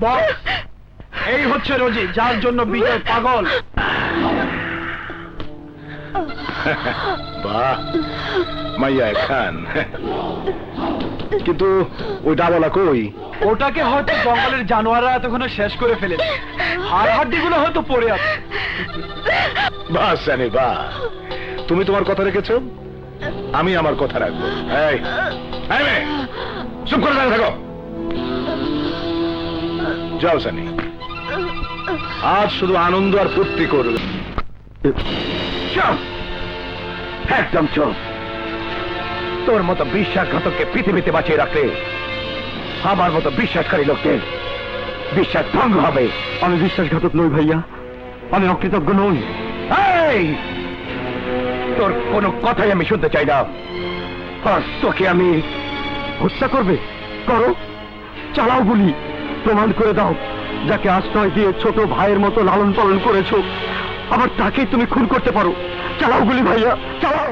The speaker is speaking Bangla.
বস, এই হচ্ছে রোজি, যার জন্য বিজয় পাগল। বাহ, মাইয়া খান। কিন্তু ওই ডাবলা কই? ওটাকে হয়তো জঙ্গলের জানোয়াররা এতক্ষণে শেষ করে ফেলেছে, হাড় হাড্ডিগুলো হয়তো পড়ে আছে। বাস জানি বা, তুমি তোমার কথা রেখেছো, আমি আমার কথা রাখবো। এই এই মেয়ে, চুপ করে দাঁড়িয়ে থাকো। যাও সানি, আজ শুধু আনন্দ আর ফুর্তি করবে। চুপ, একদম চুপ। তোর মতো বিশ্বাসঘাতককে পৃথিবীতে বাঁচিয়ে রাখলে আমার মতো বিশ্বাসকারী লোকদের বিশ্বাস ভঙ্গ হবে। আমি বিশ্বাসঘাতক নই ভাইয়া, আমি অকৃতজ্ঞ নই। এই, তোর কোনো কথাই আমি শুনতে চাই না। আর তোকে আমি হত্যা করবে, করো, চালাও গুলি, প্রমাণ করে দাও যাকে আশ্রয় দিয়ে ছোট ভাইয়ের মতো লালন পালন করেছো, আবার তাকেই তুমি খুন করতে পারো। চালাও গুলি ভাইয়া, চালাও।